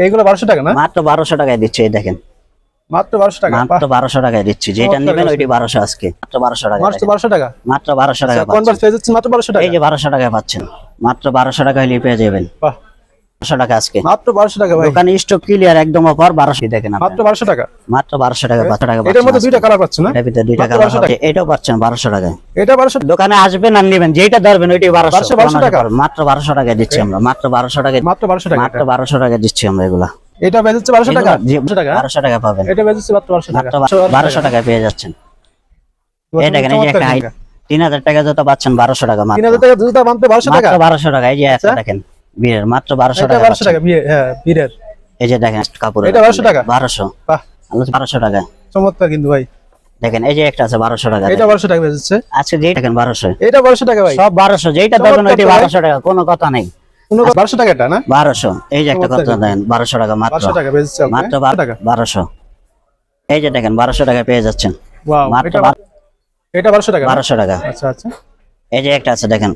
এইগুলো 1200 টাকা না? মাত্র 1200 টাকায় দিচ্ছি, এই দেখেন মাত্র 1200 টাকা, মাত্র 1200 টাকায় দিচ্ছি। যেটা নেবেন ওইটি 1200 আজকে, মাত্র 1200 টাকা, মাত্র 1200 টাকা, মাত্র 1200 টাকা কনভার্স পেয়ে যাচ্ছে মাত্র 1200 টাকা। এই যে 1200 টাকায় পাচ্ছেন, মাত্র 1200 টাকা হলে পেয়ে যাবেন। বাহ, 1200 টাকা আজকে, মাত্র 1200 টাকা ভাই। দোকানে স্টক ক্লিয়ার একদম অফার 1200 দেখেন আপনি, মাত্র 1200 টাকা, মাত্র 1200 টাকা, 1200 টাকা এটার মধ্যে দুইটা কালার পাচ্ছেন না? এটার ভিতরে দুইটা কালার আছে, এটাও পাচ্ছেন 1200 টাকায়। এটা 1200, দোকানে আসবেন আর নেবেন, যেটা ধরবেন ওইটাই 1200 টাকা, মাত্র 1200 টাকায় দিচ্ছি আমরা, মাত্র 1200 টাকায়, মাত্র 1200 টাকা, মাত্র 1200 টাকায় দিচ্ছি আমরা এগুলা। এটা বেচে যাচ্ছে 1200 টাকা, জি 1200 টাকা, 1200 টাকা পাবেন, এটা বেচে যাচ্ছে মাত্র 1200 টাকা, মাত্র 1200 টাকায় পেয়ে যাচ্ছেন। এই দেখেন, এই যে একটা 3000 টাকা জুতা পাচ্ছেন 1200 টাকা, মাত্র 3000 টাকা জুতা মাত্র 1200 টাকা, মাত্র 1200 টাকা। এই যে একটা দেখেন বীরের, মাত্র 1200 টাকা, 1200 টাকা বিয়ে, হ্যাঁ বীরের। এই যে দেখেন কাপড়, এটা 1200 টাকা, 1200, বাহ 1200 টাকা চমৎকার কিন্তু ভাই। দেখেন এই যে একটা আছে 1200 টাকা, এটা 1200 টাকা বেচে যাচ্ছে আজকে যেই দেখেন 1200, এটা 1200 টাকা ভাই, সব 1200, যেটা ধরবেন ওইটা 1200 টাকা, কোনো কথা নেই। 1200 টাকা এটা না? 1200, এই যে একটা কথা দেখেন 1200 টাকা, মাত্র 1200 টাকা বেচে যাচ্ছে, মাত্র 1200 টাকা, 1200। এই যে দেখেন 1200 টাকা পেয়ে যাচ্ছেন, ওয়াও, মাত্র এটা 1200 টাকা, 1200 টাকা। আচ্ছা আচ্ছা, এই যে একটা আছে দেখেন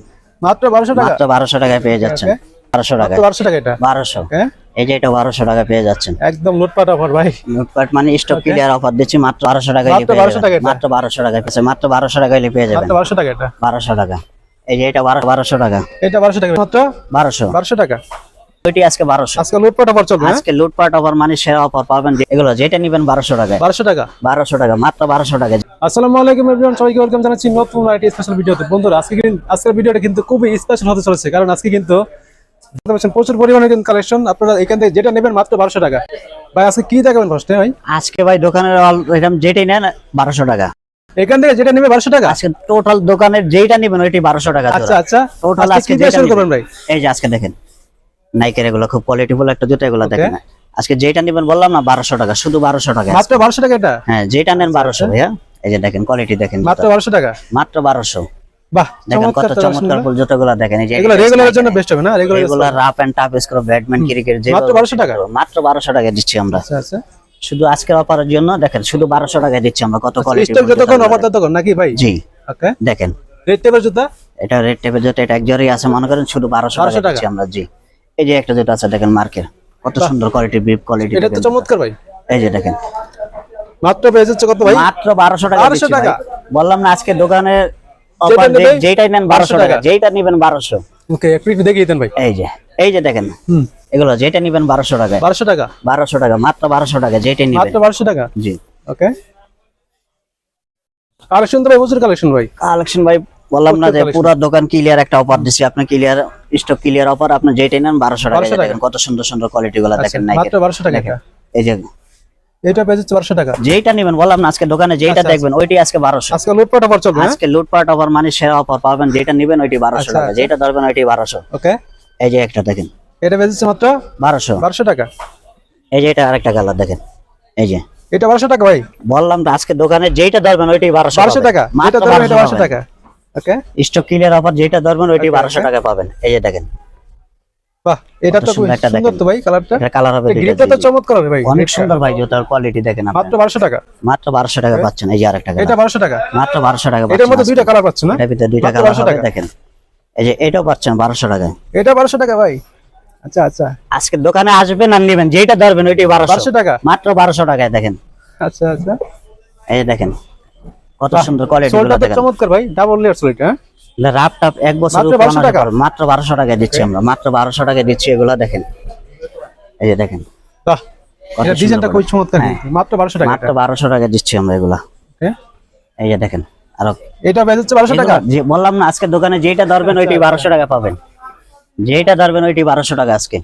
মাত্র 1200 টাকা, মাত্র 1200 টাকায় পেয়ে যাচ্ছেন, 1200 টাকা, মাত্র 1200 টাকা, এটা 1200। হ্যাঁ এই যে এটা 1200 টাকা পেয়ে যাচ্ছেন, একদম লুটপাট অফার ভাই। লুটপাট মানে স্টক ক্লিয়ার অফার দিচ্ছি, মাত্র 1200 টাকায় মাত্র 1200 টাকা, মাত্র 1200 টাকা পেয়েছে, মাত্র 1200 টাকায় পেয়ে যাবেন, মাত্র 1200 টাকা, এটা 1200 টাকা। এই যে এটা 1200 টাকা, এটা 1200 টাকা, মাত্র 1200। 1200 টাকা, ওইটি আজকে 1200, আজকে লুটপাট অফার চলবে, আজকে লুটপাট অফার মানে সেরা অফার পাবেন। এগুলো যেটা নেবেন 1200 টাকায়, 1200 টাকা, 1200 টাকা, মাত্র 1200 টাকা। আসসালামু আলাইকুম এভরিওয়ান, সবাইকে ওয়েলকাম জানাচ্ছি নতুন আইটি স্পেশাল ভিডিওতে। বন্ধুরা আজকের ভিডিওটা কিন্তু খুবই স্পেশাল হতে চলেছে, কারণ আজকে কিন্তু দেখতে পাচ্ছেন প্রচুর পরিমাণে কিন্তু কালেকশন। আপনারা এখান থেকে যেটা নেবেন মাত্র 1200 টাকা। ভাই আজকে কি দেখাবেন ফার্স্টে ভাই? আজকে ভাই দোকানের এরকম যেটাই নেন 1200 টাকা, এখান থেকে যেটা নেবে 1200 টাকা, আজকে টোটাল দোকানের যেটা নেবেন ওইটি 1200 টাকা। আচ্ছা আচ্ছা, টোটাল আজকে কি দিয়ে শুরু করবেন ভাই? এই যে আজকে দেখেন নাইকের এগুলো খুব কোয়ালিটিফুল একটা জুতা, এগুলো দেখেন আজকে যেটা নেবেন বললাম না 1200 টাকা, শুধু 1200 টাকা, মাত্র 1200 টাকা এটা? হ্যাঁ যেটা নেন 1200 ভাইয়া। এই যে দেখেন কোয়ালিটি দেখেন, মাত্র 1200 টাকা, মাত্র 1200। বাহ দেখেন কত চমৎকার ফুল জুতাগুলো দেখেন। এই যে এগুলো রেগুলারের জন্য বেস্ট হবে না? এগুলো rough and tough scrub badminton cricket যে মাত্র 1200 টাকা, মাত্র 1200 টাকা দিচ্ছি আমরা। আচ্ছা আচ্ছা, শুধু আজকের অফারের জন্য দেখেন শুধু 1200 টাকা দিচ্ছি আমরা। কত কোয়ালিটি স্টক যতক্ষণ অফার ততক্ষণ নাকি ভাই? জি ওকে, দেখেন রেড টেপের জুতা, এটা রেড টেপের জুতা, এটা এক জোড়াই আছে মনে করেন, শুধু 1200 টাকা দিচ্ছি আমরা। জি এই যে একটা জুতা আছে দেখেন মার্কের, কত সুন্দর কোয়ালিটি, বিপ কোয়ালিটি, এটা তো চমৎকার ভাই। এই যে দেখেন মাত্র পেয়ে যাচ্ছে কত ভাই? মাত্র 1200 টাকা 1200 টাকা, বললাম না আজকে দোকানের অফার, যেটাই নেন 1200 টাকা, যেটা নেবেন 1200। ওকে, একটু দেখিয়ে দেন ভাই। এই যে দেখেন এগুলো যেটা নেবেন 1200 টাকা, 1200 টাকা, 1200 টাকা, মাত্র 1200 টাকা যেটা নেবেন, মাত্র 1200 টাকা। জি ওকে, কালেকশন তো ভাই প্রচুর কালেকশন ভাই। কালেকশন ভাই বললাম না যে পুরো দোকান ক্লিয়ার একটা অফার দিছি আপনি, ক্লিয়ার স্টক ক্লিয়ার অফার, আপনি যেটা নেন 1200 টাকা। দেখেন কত সুন্দর সুন্দর কোয়ালিটি গুলো দেখেন, মাত্র 1200 টাকা এটা। এই যে এটা পেয়ে যাচ্ছে 1200 টাকা, যেটা নেবেন বললাম না আজকে দোকানে যেটা দেখবেন ওইটাই আজকে 1200। আজকে লুটপাট অফার চলবে, আজকে লুটপাট অফার মানে সেরা অফার পাবেন, যেটা নেবেন ওইটাই 1200 টাকা, যেটা ধরবেন ওইটাই 1200। ওকে, এই যে একটা দেখেন এটা পেয়ে যাচ্ছে মাত্র 1200 টাকা। এই যে এটা আরেকটা কালার দেখেন, এই যে এটা 1200 টাকা ভাই। বললাম তো আজকে দোকানে যেটা ধরবেন ওইটাই 1200 টাকা, মাত্র 1200 টাকা। ওকে, স্টক ক্লিয়ার অফার, যেটা ধরবেন ওইটাই 1200 টাকা পাবেন। এই যে দেখেন, বাহ এটা তো খুব সুন্দর তো ভাই, কালারটা, এটা কালার হবে, গ্রিপটা তো চমৎকার হবে ভাই, অনেক সুন্দর ভাই। জুতার কোয়ালিটি দেখেন আপনি, মাত্র 1200 টাকা, মাত্র 1200 টাকা পাচ্ছেন। এই যে আরেকটা এটা 1200 টাকা, মাত্র 1200 টাকা এটার মধ্যে দুইটা কালার পাচ্ছেন না? এটার ভিতরে দুইটা কালার হবে দেখেন। এই যে এটাও পাচ্ছেন 1200 টাকায়, এটা 1200 টাকা ভাই। আচ্ছা আচ্ছা, আজকে দোকানে আসবেন আর নেবেন, যেটা ধরবেন ওইটাই 1200 টাকা, মাত্র 1200 টাকায় দেখেন। আচ্ছা আচ্ছা, এই যে দেখেন কত সুন্দর কোয়ালিটি সোলটা গুলো তো দেখেন, চমৎকার ভাই, ডাবল লেয়ার সোল এটা। রাফ টাপ এক বছর মাত্র 1200 টাকা, মাত্র 1200 টাকায় দিচ্ছি আমরা, মাত্র 1200 টাকায় দিচ্ছি। এগুলো দেখেন, এই যে দেখেন, বাহ এটা ডিজাইনটা খুব চমৎকার, মাত্র 1200 টাকা, মাত্র 1200 টাকায় দিচ্ছি আমরা এগুলা। এই যে দেখেন আরো, এটা বেচে যাচ্ছে 1200 টাকা। যে বললাম না আজকে দোকানে যেটা ধরবেন ওইটাই 1200 টাকা পাবেন, যেটা ধরবেন ওইটাই 1200 টাকা আজকে।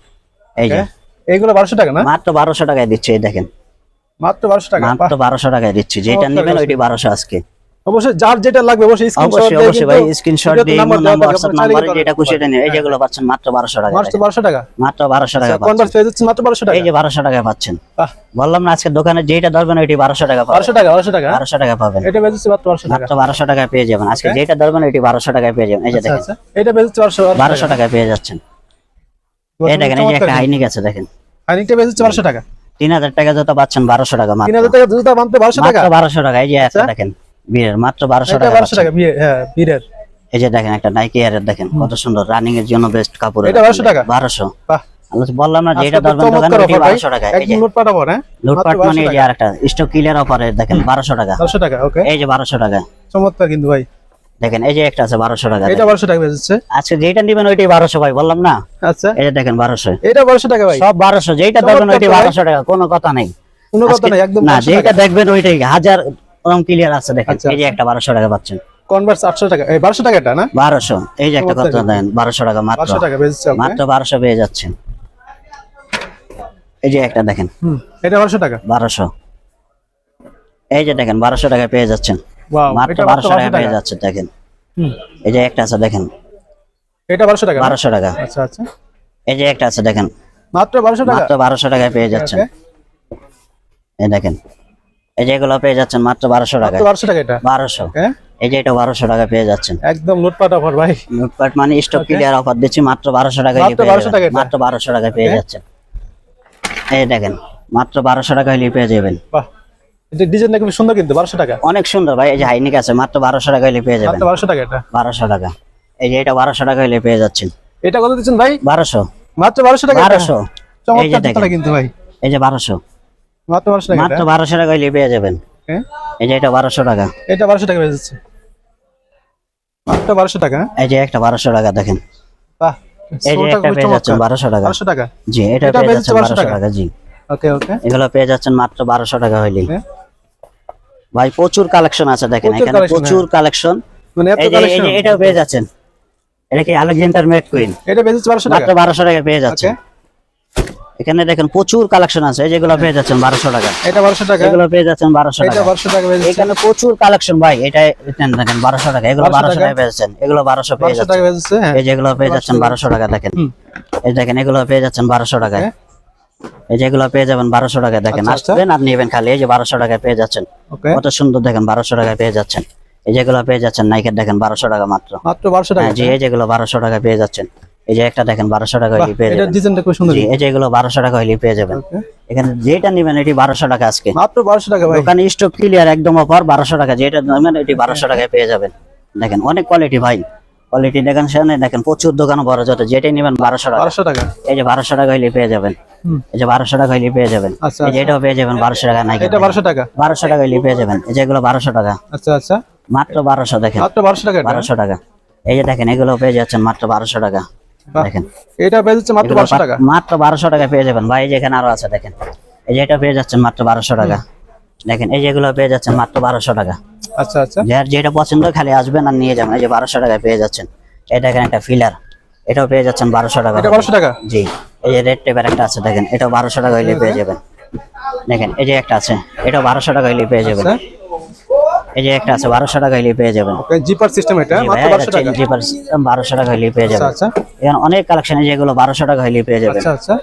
এই যে এইগুলো 1200 টাকা না? মাত্র 1200 টাকায় দিচ্ছি। এই দেখেন মাত্র 1200 টাকা, মাত্র 1200 টাকায় দিচ্ছি, যেটা নেবেন ওইটাই 1200 আজকে। অবশ্যই যার যেটা লাগবে অবশ্যই অবশ্যই ভাই স্ক্রিনশট দিয়ে WhatsApp নাম্বারে যেটা খুশি এটা নিন। এই যেগুলো পাচ্ছেন মাত্র 1200 টাকা, মাত্র 1200 টাকা, মাত্র 1200 টাকা পাচ্ছেন। কনভার্স পেয়ে যাচ্ছে মাত্র 1200 টাকা, এই যে 1200 টাকায় পাচ্ছেন। বাহ বললাম না আজকে দোকানে যেটা ধরবেন ওইটাই 1200 টাকা পাবেন, 1200 টাকা, 1200 টাকা, 1200 টাকা পাবেন। এটা বেচে যাচ্ছে মাত্র 1200 টাকা, মাত্র 1200 টাকায় পেয়ে যাবেন আজকে, যেটা ধরবেন ওইটাই 1200 টাকায় পেয়ে যাবেন। এই যে দেখেন, আচ্ছা এটা বেচে যাচ্ছে 1200 টাকায় পেয়ে যাচ্ছেন। এই দেখেন এই যে একটা হাইনিক আছে দেখেন, হাইনিকটা বেচে যাচ্ছে 1200 টাকা, 3000 টাকা জুতা পাচ্ছেন 1200 টাকা, মাত্র 3000 টাকা জুতা মাত্র 1200 টাকা, মাত্র 1200 টাকা। এই যে একটা দেখেন বীরের, মাত্র 1200 টাকা, 1200 টাকা বিয়ে, হ্যাঁ বীরের। এই যে দেখেন একটা নাইকি এর দেখেন কত সুন্দর, রানিং এর জন্য বেস্ট কাপড়, এটা 1200 টাকা, 1200। বাহ বললাম না যেটা ধরবেন দোকানে ওটি 1200 টাকা। এই যে লুটপাট অফার, হ্যাঁ লুটপাট মানে এই যে আরেকটা স্টক ক্লিয়ার অফারে দেখেন 1200 টাকা। 1200 টাকা, ওকে এই যে 1200 টাকা চমৎকার কিন্তু ভাই। দেখেন এই যে একটা আছে 1200 টাকা। এটা 1200 টাকা বেচছে। আজকে যেটা নেবেন ওইটাই 1200 ভাই, বললাম না। আচ্ছা এই যে দেখেন 1200, এটা 1200 টাকা ভাই, সব 1200, যেটা ধরবেন ওইটাই 1200 টাকা, কোনো কথা নেই, কোনো কথা নাই, একদম না 1200 যেটা টাকা। দেখবেন ওইটাই 1000 রকম ক্লিয়ার আছে। দেখেন আচ্ছা, এই যে একটা 1200 টাকা পাচ্ছেন, কনভার্স 800 টাকা, এই 1200 টাকা এটা না 1200। এই যে একটা কথা দেন 1200 টাকা মাত্র, 1200 টাকা বেচছে আপনি। মাত্র 1200 পেয়ে যাচ্ছেন। এই যে একটা দেখেন এটা 1200 টাকা, 1200। এই যে দেখেন 1200 টাকা পেয়ে যাচ্ছেন, ওয়াও মাত্র এটা 1200 টাকা পেয়ে যাচ্ছে। দেখেন এই যে একটা আছে দেখেন এটা 1200 টাকা, 1200 টাকা। আচ্ছা আচ্ছা, এই যে একটা আছে দেখেন মাত্র 1200 টাকা, মাত্র 1200 টাকায় পেয়ে যাচ্ছেন। এই দেখেন এই যে এগুলো পেয়ে যাচ্ছেন মাত্র 1200 টাকা, 1200 টাকা এটা 1200। হ্যাঁ এই যে এটা 1200 টাকা পেয়ে যাচ্ছেন, একদম লুটপাট অফার ভাই। লুটপাট মানে স্টক ক্লিয়ার অফার দিচ্ছি, মাত্র 1200 টাকায় মাত্র 1200 টাকা এটা। মাত্র 1200 টাকায় পেয়ে যাচ্ছেন। এই দেখেন মাত্র 1200 টাকায় পেয়ে যাবেন। বাহ, এটা ডিজাইনটা খুব সুন্দর কিন্তু 1200 টাকা, অনেক সুন্দর ভাই। এই যে হাইনিক আছে মাত্র 1200 টাকায় পেয়ে যাবেন, মাত্র 1200 টাকা এটা 1200 টাকা। এই যে এটা 1200 টাকায় পেয়ে যাচ্ছেন, এটা কত দিচ্ছেন ভাই? 1200, মাত্র 1200 টাকা, 1200। এই যে চমৎকার দেখেন জুতা কিন্তু ভাই, এই যে 1200, মাত্র 1200 টাকা মাত্র এটা। 1200 টাকায় পেয়ে যাবেন। হ্যাঁ এই যে এটা 1200 টাকা, এটা 1200 টাকা বেচছে, মাত্র 1200 টাকা। এই যে একটা 1200 টাকা দেখেন। বাহ, এই যে একটা পেয়ে যাচ্ছেন 1200 টাকা, 1200 টাকা, জি এটা এটা পেয়ে পেয়ে যাচ্ছেন যাচ্ছে 1200 টাকা, জি ওকে ওকে। এগুলো পেয়ে যাচ্ছেন মাত্র 1200 টাকা হইলেই। হ্যাঁ। ভাই প্রচুর কালেকশন আছে দেখেন, প্রচুর এখানে collection, প্রচুর কালেকশন। মানে এত এই যে কালেকশন, এটাও পেয়ে যাচ্ছেন, এটা কি আলেকজান্ডার মেড কুইন, এটা বেচছে 1200 টাকা, মাত্র 1200 টাকা পেয়ে যাচ্ছে। ওকে এখানে দেখেন প্রচুর কালেকশন আছে, এই যেগুলো পেয়ে যাচ্ছেন 1200 টাকা, এটা 1200 টাকা, এগুলো পেয়ে যাচ্ছেন 1200 এটা টাকা। 1200 টাকা বেচছে, এখানে প্রচুর কালেকশন ভাই, এটা দেখেন 1200 টাকা, এগুলো 1200 টাকা পেয়ে যাচ্ছেন, এগুলো 1200 পেয়ে 1200 টাকা যাচ্ছেন। বেচছে, হ্যাঁ এই যেগুলো পেয়ে যাচ্ছেন 1200 টাকা দেখেন, এই দেখেন এগুলো পেয়ে যাচ্ছেন 1200 টাকায়। হ্যাঁ। এই যেগুলো পেয়ে যাবেন 1200 টাকা দেখেন, আচ্ছা, আসবেন আর নেবেন খালি। এই যে 1200 টাকায় পেয়ে যাচ্ছেন, ওকে কত সুন্দর দেখেন 1200 টাকায় পেয়ে যাচ্ছেন। এই যেগুলো পেয়ে যাচ্ছেন নাইকের দেখেন 1200 টাকা মাত্র, মাত্র 1200 টাকা, হ্যাঁ জি এই যেগুলো 1200 টাকা পেয়ে যাচ্ছেন। এই যে একটা দেখেন 1200 টাকা হইলে পেয়ে এটা যাবেন, ডিজাইনটা খুব সুন্দর, জি এই যে এগুলো 1200 টাকা হইলে পেয়ে যাবেন। ওকে এখানে যেটা নেবেন এটি 1200 টাকা আজকে, মাত্র 1200 টাকা ভাই, দোকানে স্টক ক্লিয়ার একদম অফার 1200 টাকা, যেটা নেবেন এটি 1200 টাকায় পেয়ে যাবেন। দেখেন অনেক কোয়ালিটি ভাই, কোয়ালিটি দেখেন সামনে দেখেন প্রচুর দোকান বড়, যত যেটাই নেবেন 1200 টাকা। 1200 টাকা, এই যে 1200 টাকা হইলে পেয়ে যাবেন, এই যে 1200 টাকা হইলে পেয়ে যাবেন। আচ্ছা এই যে এটাও পেয়ে যাবেন 1200 টাকা নাইকের, এটা 1200 টাকা, 1200 টাকা হইলে পেয়ে যাবেন। এই যে এগুলো 1200 টাকা, আচ্ছা আচ্ছা, মাত্র 1200 দেখেন, মাত্র 1200 টাকা এটা, 1200 টাকা। এই যে দেখেন এগুলো পেয়ে যাচ্ছেন মাত্র 1200 টাকা বাহ, দেখেন, এটা বেচছে মাত্র এগুলো 1200 টাকা, মাত্র 1200 টাকা পেয়ে যাবেন ভাই। এই যে এখানে আরো আছে দেখেন, এই যে এটা পেয়ে যাচ্ছেন মাত্র 1200 টাকা দেখেন, এই যেগুলো পেয়ে যাচ্ছেন মাত্র 1200 টাকা। আচ্ছা আচ্ছা, যার যেটা পছন্দ খালি আসবেন আর নিয়ে যাবেন। এই যে 1200 টাকায় পেয়ে যাচ্ছেন। এই দেখেন একটা ফিলার, এটাও পেয়ে যাচ্ছেন 1200 টাকা, এটা 1200 টাকা, জি এই যে রেড টেপের একটা আছে দেখেন, এটাও 1200 টাকা হইলে পেয়ে যাবেন। দেখেন এই যে একটা আছে, এটাও 1200 টাকা হইলে পেয়ে যাবেন। আচ্ছা এই যে একটা আছে 1200 টাকা হইলে পেয়ে যাবেন। ওকে, জিপার সিস্টেম এটা জি মাত্র ভাই, 1200 টাকা, জিপার 1200 টাকা হইলে পেয়ে যাবেন। আচ্ছা এখানে অনেক কালেকশন আছে যেগুলো 1200 টাকা হইলে পেয়ে যাবেন। আচ্ছা আচ্ছা,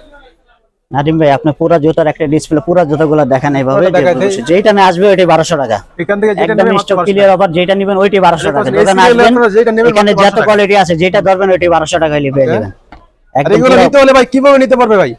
নাদিম ভাই আপনি পুরো জুতার একটা ডিসপ্লে, পুরো জুতাগুলো দেখেন এইভাবে, ওটা দেখাই দেই। যেটা নিয়ে আসবে ওইটাই 1200 টাকা, এখান থেকে যেটা একদম নেবেন মাত্র স্টক 1200 ক্লিয়ার অফার, যেটা নেবেন ওইটাই 1200 টাকা। এই দোকানে সিরিয়ালে আসবেন, আপনারা যেটা নেবেন এখানে মাত্র যত 1200 টাকা। কোয়ালিটি আছে যেটা ধরবেন ওইটাই 1200 টাকা হইলে পেয়ে যাবেন। আর একদম এগুলো পুরো- নিতে হলে ভাই কিভাবে নিতে পারবে ভাই?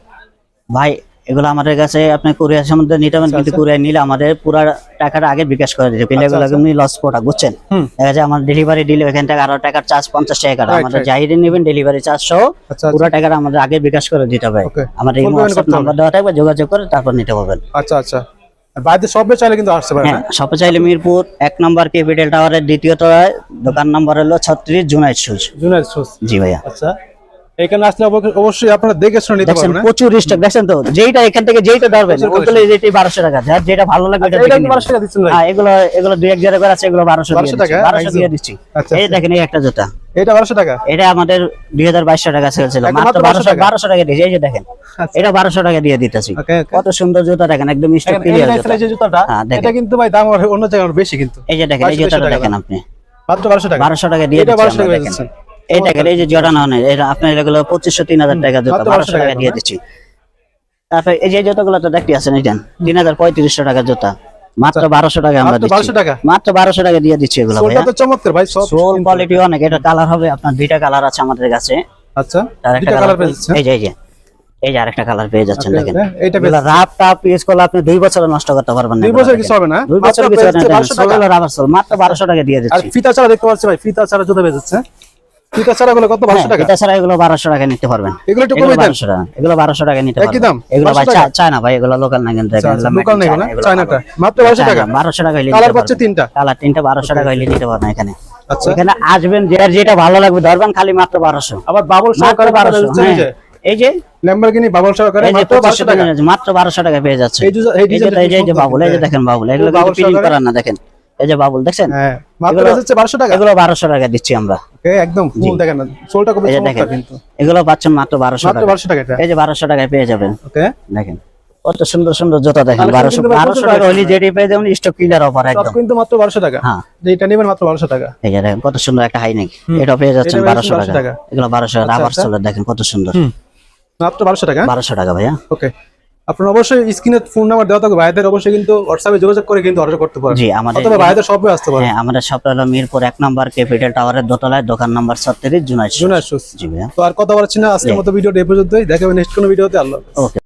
ভাই এগুলো আমাদের কাছে আপনি কুরিয়ার সম্বন্ধে নিতে পারেন, কিন্তু কুরিয়ার নিলে আমাদের পুরো টাকাটা আগে বিকাশ করে দিতে, পেলেগুলো এমনি লস প্রোডাক্ট বুঝছেন। দেখা যায় আমার ডেলিভারি দিলে এখান থেকে আরো টাকার চার্জ 50 টাকা কাটা, Right, আমাদের right. যাই নেবেন ডেলিভারি চার্জ সহ আচ্ছা পুরো টাকাটা আমাদের আগে বিকাশ করে দিতে হবে। Okay. আমাদের এই Full payment হোয়াটসঅ্যাপ করতে হবে। নাম্বার দেওয়া থাকবে, যোগাযোগ করে তারপর নিতে পারবেন। আচ্ছা আচ্ছা, আর বাইরে সবে চাইলে কিন্তু আসতে পারে হ্যাঁ না? শপে চাইলে মিরপুর 1 নম্বর ক্যাপিটাল টাওয়ারের দ্বিতীয় তলায়, দোকান নম্বর হলো 36 জুনাইদ শুজ। জুনিয়র শুজ, জি ভাইয়া, আচ্ছা এখানে আসলে অবশ্যই আপনারা দেখে শুনে নিতে দেখছেন পারবেন না? প্রচুর স্টক, দেখছেন তো যেটা এখান থেকে যেটা ধরবেন প্রচুর ওগুলো যেটা 1200 টাকা, যার যেটা ভালো লাগবে আচ্ছা, এটা এটা দেখে কিন্তু নিবেন। 1200 টাকা দিচ্ছেন ভাই? হ্যাঁ এগুলো এগুলো 2-1000 করে আছে, এগুলো 1200 1200 টাকা, 1200 দিয়ে একদম। দিচ্ছি। আচ্ছা, এই আচ্ছা। দেখেন এই একটা জুতা, এটা 1200 টাকা, এটা আমাদের 2200 টাকা সেল ছিল, একদম মাত্র মাত্র 1200 টাকা। 1200 টাকা দিয়েছি। এই যে দেখেন আচ্ছা। এটা 1200 টাকা দিয়ে দিতেছি। ওকে ওকে, কত সুন্দর জুতা দেখেন, একদম স্টক দেখেন, এই ক্লিয়ার নাইসের জুতা। এই যে জুতাটা, হ্যাঁ, দেখেন। এটা কিন্তু ভাই দাম অন্য জায়গায় অনেক বেশি কিন্তু। এই যে দেখেন এই 2200 জুতাটা টাকা দেখেন দাম। আপনি মাত্র 1200 টাকা, 1200 টাকা দিয়ে এটা দিচ্ছি 1200 আমরা, টাকা দেখেন। দিচ্ছেন। এই দেখেন এই যে জর্ডান হন, এটা আপনার এগুলো 2500-3000 টাকা জুতা, মাত্র 1200 টাকা টাকা দিয়ে দাম, দিচ্ছি। তারপর এই যে জুতাগুলো তো দেখতে আছেন, এই 3500 টাকা জুতা, মাত্র 1200 টাকা আমরা মাত্র দিচ্ছি। 1200 টাকা? মাত্র 1200 টাকা দিয়ে দিচ্ছি এগুলো সোলটা ভাইয়া। তো চমৎকার ভাই, সব সোল কোয়ালিটি অনেক, এটা কালার হবে আপনার দুইটা কালার আছে আমাদের কাছে। আচ্ছা, আর একটা দুইটা কালার কালার পেয়েছে। এই যে এই যে আরেকটা কালার পেয়ে যাচ্ছেন Okay, দেখেন। okay, এইটা এগুলো রাফ টাপ ইউজ করলে আপনি 2 বছর নষ্ট করতে পারবেন না। 2 বছর এগুলো কিছু দেখেন। হবে না? 2 বছর মাত্র কিছু হবে না, বেচছে 1200 টাকা। সোল রাবার সোল মাত্র 1200 টাকা দিয়ে আর দিচ্ছি। ফিতা ছাড়া দেখতে পাচ্ছি ভাই, ফিতা ছাড়া জুতা বেচছে। ফিতা ছাড়া গুলো কত 1200 টাকা? এটা ছাড়া এগুলো 1200 টাকা নিতে পারবেন। এগুলো একটু কমে দেন। 1200 টাকা, এগুলো 1200 টাকা নিতে একই পারবেন। দাম? এগুলো ভাই 1200 টাকা? চায়না ভাই, এগুলো লোকাল না কিন্তু লোকাল নেই না, চায়নাটা মাত্র 1200 টাকা। 1200 টাকা হইলে কালার পাচ্ছে তিনটা। কালার তিনটা 1200 টাকা হইলে নিতে পারবেন এখানে। আচ্ছা, এখানে আসবেন, যার যেটা ভালো লাগবে ধরবেন, খালি মাত্র 1200। আবার বাবল সহকারে 1200, এই যে ল্যাম্বরগিনি বাবল সহকারে এই যে মাত্র 1200 টাকা। মাত্র 1200 টাকা পেয়ে যাচ্ছে। এই ডিজাইনটা এই যে বাবুল, এই যে দেখেন বাবুল, এগুলো বাবুল কিন্তু পিলিং সহকারে? করা না, দেখেন এই যে বাবুল দেখছেন, হ্যাঁ মাত্র হচ্ছে 1200 টাকা। এগুলো 1200 টাকা দিচ্ছি আমরা। ওকে, একদম ফুল দেখেন না, সোলটা খুব এই যে চমৎকার দেখেন, কিন্তু। এগুলো পাচ্ছেন মাত্র 1200 মাত্র টাকা। 1200 টাকা এটা। এই যে 1200 টাকায় পেয়ে যাবেন। ওকে, দেখেন কত সুন্দর সুন্দর জুতা, দেখেন Collection 1200 কিন্তু ভাই প্রচুর টাকা হইলে collection যেটি পেয়ে যাবেন, স্টক ক্লিয়ার অফার সব একদম। কিন্তু মাত্র 1200 টাকা। হ্যাঁ, যে এটা নেবেন মাত্র 1200 টাকা। এই যে দেখেন কত সুন্দর একটা হাই নেক, এটা পেয়ে যাচ্ছেন এটা 1200 1200 টাকা। টাকা। এগুলো 1200 টাকা, রাবার সোলার দেখেন কত সুন্দর, মাত্র 1200 টাকা। 1200 টাকা ভাইয়া। ওকে, আপনারা অবশ্যই স্ক্রিনে ফোন নাম্বার দেওয়া থাকবে, ভাইদের অবশ্যই কিন্তু হোয়াটসঅ্যাপে যোগাযোগ করে কিন্তু অর্ডার করতে পারেন। জি, আমাদের অথবা ভাইদের শপে আসতে পারেন। হ্যাঁ, আমাদের শপটা হলো মিরপুর 1 নম্বর ক্যাপিটাল টাওয়ারের দোতলায়, দোকান নাম্বার 36, জুনাইদ। জুনাইদ শুজ। জি ভাইয়া। তো আর কথা বলছি না, আজকের মতো ভিডিওটা এই পর্যন্তই। দেখা হবে নেক্সট কোনো ভিডিওতে। আল্লাহ হাফেজ। ওকে।